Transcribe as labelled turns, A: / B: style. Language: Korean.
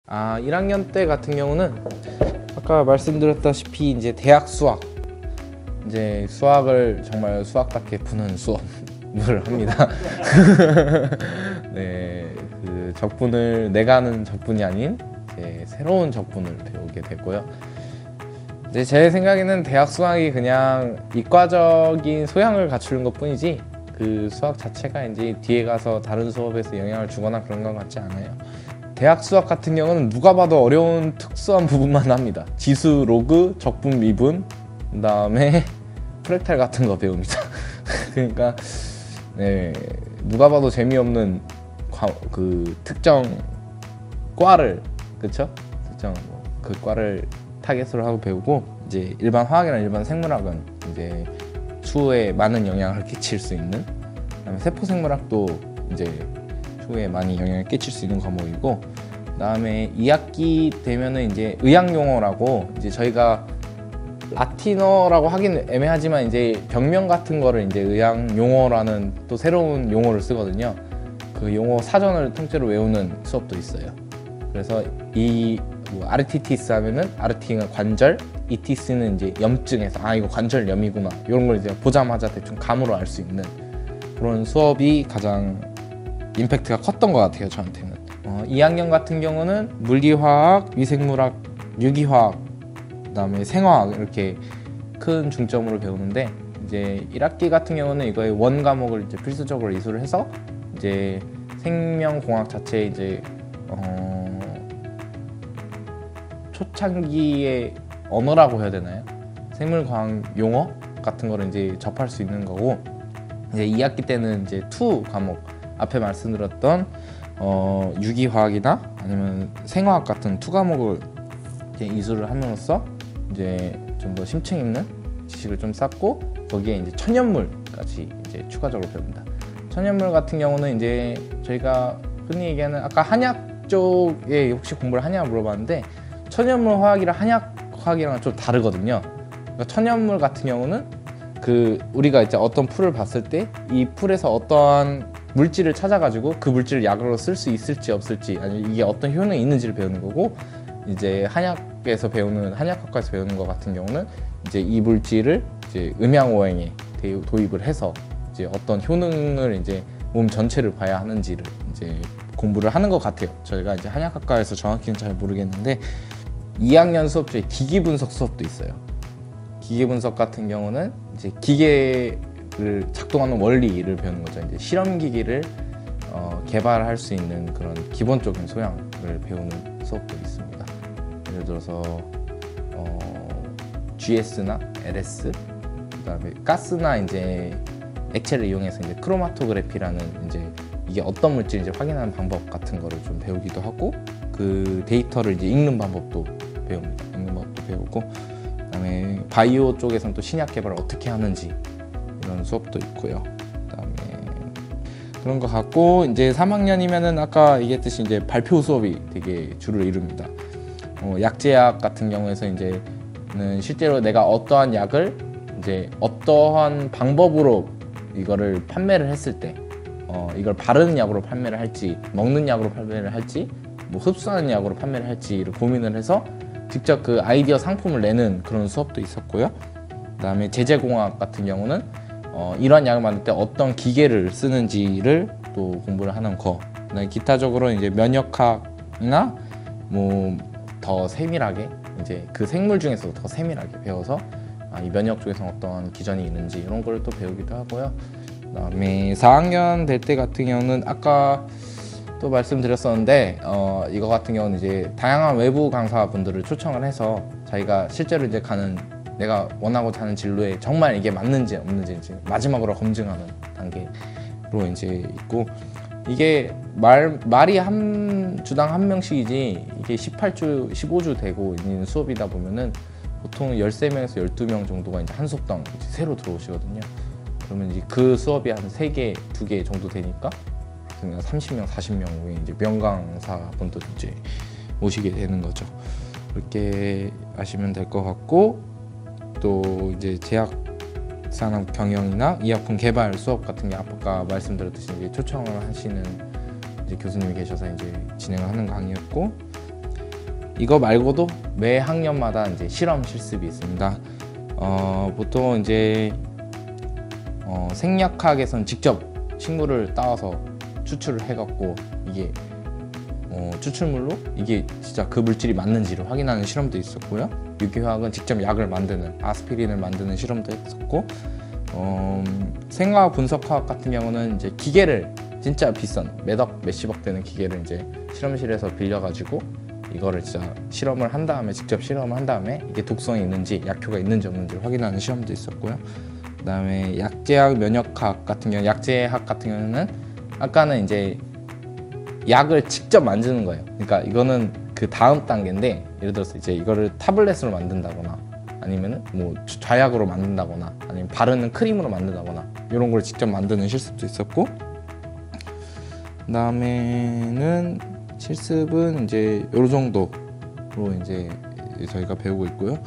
A: 1학년 때 같은 경우는 아까 말씀드렸다시피 이제 대학 수학, 이제 수학을 정말 수학답게 푸는 수업을 합니다. 네, 그 적분을 내가 하는 적분이 아닌 이제 새로운 적분을 배우게 되고요. 이제 제 생각에는 대학 수학이 그냥 이과적인 소양을 갖추는 것뿐이지 그 수학 자체가 이제 뒤에 가서 다른 수업에서 영향을 주거나 그런 것 같지 않아요. 대학 수학 같은 경우는 누가 봐도 어려운 특수한 부분만 합니다. 지수, 로그, 적분, 미분, 그 다음에 프랙탈 같은 거 배웁니다. 그러니까 네, 누가 봐도 재미없는 그 특정 과를, 그쵸? 특정 그 과를 타겟으로 하고 배우고, 이제 일반 화학이나 일반 생물학은 이제 추후에 많은 영향을 끼칠 수 있는, 그다음에 세포생물학도 이제 추후에 많이 영향을 끼칠 수 있는 과목이고, 그다음에 2학기 되면은 이제 의학용어라고, 이제 저희가 라틴어라고 하긴 애매하지만 이제 병명 같은 거를 이제 의학용어라는 또 새로운 용어를 쓰거든요. 그 용어 사전을 통째로 외우는 수업도 있어요. 그래서 이 아르티티스 하면은 아르티가 관절, 이티스는 이제 염증에서 이거 관절염이구나, 이런 걸 이제 보자마자 대충 감으로 알 수 있는 그런 수업이 가장 임팩트가 컸던 것 같아요, 저한테는. 2학년 같은 경우는 물리화학, 위생물학, 유기화학, 그다음에 생화학 이렇게 큰 중점으로 배우는데, 이제 1학기 같은 경우는 이거의 원 과목을 이제 필수적으로 이수를 해서 이제 생명공학 자체에 이제 초창기의 언어라고 해야 되나요? 생물과학 용어 같은 거를 이제 접할 수 있는 거고, 이제 2학기 때는 이제 2 과목, 앞에 말씀드렸던 유기화학이나 아니면 생화학 같은 2 과목을 이제 이수를 함으로써 이제 좀 더 심층 있는 지식을 좀 쌓고, 거기에 이제 천연물까지 이제 추가적으로 배웁니다. 천연물 같은 경우는 이제 저희가 흔히 얘기하는, 아까 한약 쪽에 혹시 공부를 하냐 물어봤는데, 천연물 화학이랑 한약 화학이랑 좀 다르거든요. 그러니까 천연물 같은 경우는 그 우리가 이제 어떤 풀을 봤을 때 이 풀에서 어떠한 물질을 찾아가지고 그 물질을 약으로 쓸 수 있을지 없을지, 아니면 이게 어떤 효능이 있는지를 배우는 거고, 이제 한약에서 배우는, 한약학과에서 배우는 것 같은 경우는 이제 이 물질을 이제 음양오행에 도입을 해서 이제 어떤 효능을 이제 몸 전체를 봐야 하는지를 이제 공부를 하는 것 같아요. 저희가 이제 한약학과에서 정확히는 잘 모르겠는데, 2학년 수업 중에 기기분석 수업도 있어요. 기계분석 같은 경우는 이제 기계를 작동하는 원리를 배우는 거죠. 이제 실험기기를 개발할 수 있는 그런 기본적인 소양을 배우는 수업도 있습니다. 예를 들어서 GS나 LS, 그다음에 가스나 이제 액체를 이용해서 이제 크로마토그래피라는 이제 이게 어떤 물질인지 확인하는 방법 같은 거를 좀 배우기도 하고, 그 데이터를 이제 읽는 방법도 배웁니다. 읽는 방법도 배우고, 그다음에 바이오 쪽에서는 또 신약 개발을 어떻게 하는지 이런 수업도 있고요. 그다음에 그런 것 같고, 이제 3학년이면은 아까 얘기했듯이 이제 발표 수업이 되게 주를 이룹니다. 약제약 같은 경우에서 이제는 실제로 내가 어떠한 약을 이제 어떠한 방법으로 이거를 판매를 했을 때 이걸 바르는 약으로 판매를 할지, 먹는 약으로 판매를 할지, 뭐 흡수하는 약으로 판매를 할지를 고민을 해서 직접 그 아이디어 상품을 내는 그런 수업도 있었고요. 그다음에 제재공학 같은 경우는 이러한 약을 만들 때 어떤 기계를 쓰는지를 또 공부를 하는 거. 그다음에 기타적으로 이제 면역학이나 뭐 더 세밀하게 이제 그 생물 중에서 더 세밀하게 배워서 이 면역 쪽에서 어떤 기전이 있는지 이런 걸 또 배우기도 하고요. 그다음에 4학년 될 때 같은 경우는 아까 또 말씀드렸었는데, 이거 같은 경우는 이제 다양한 외부 강사분들을 초청을 해서 자기가 실제로 이제 가는, 내가 원하고자 하는 진로에 정말 이게 맞는지 없는지 이제 마지막으로 검증하는 단계로 이제 있고, 이게 말이 한 주당 한 명씩이지 이게 18주, 15주 되고 있는 수업이다 보면은 보통 13명에서 12명 정도가 이제 한 수업당 이제 새로 들어오시거든요. 그러면 이제 그 수업이 한 3개, 2개 정도 되니까 30명, 40명 이제 명강사분들 이제 오시게 되는 거죠. 그렇게 아시면 될 것 같고, 또 이제 제약 산업 경영이나 의약품 개발 수업 같은 게 아까 말씀드렸듯이 이제 초청을 하시는 이제 교수님이 계셔서 이제 진행을 하는 강의였고, 이거 말고도 매 학년마다 이제 실험 실습이 있습니다. 보통 이제 생략학에선 직접 식물을 따와서 추출을 해갖고 이게 추출물로 이게 진짜 그 물질이 맞는지를 확인하는 실험도 있었고요. 유기화학은 직접 약을 만드는 아스피린을 만드는 실험도 했었고, 생화학 분석화학 같은 경우는 이제 기계를 진짜 비싼 몇억 몇십억 되는 기계를 이제 실험실에서 빌려가지고 이거를 진짜 실험을 한 다음에 직접 실험을 한 다음에 이게 독성이 있는지 약효가 있는지 없는지 확인하는 시험도 있었고요. 그다음에 약제학 면역학 같은 경우, 약제학 같은 경우는 아까는 이제 약을 직접 만드는 거예요. 그러니까 이거는 그 다음 단계인데, 예를 들어서 이제 이거를 타블렛으로 만든다거나 아니면 뭐 좌약으로 만든다거나 아니면 바르는 크림으로 만든다거나 이런 걸 직접 만드는 실습도 있었고, 그다음에는 실습은 이제 요 정도로 이제 저희가 배우고 있고요.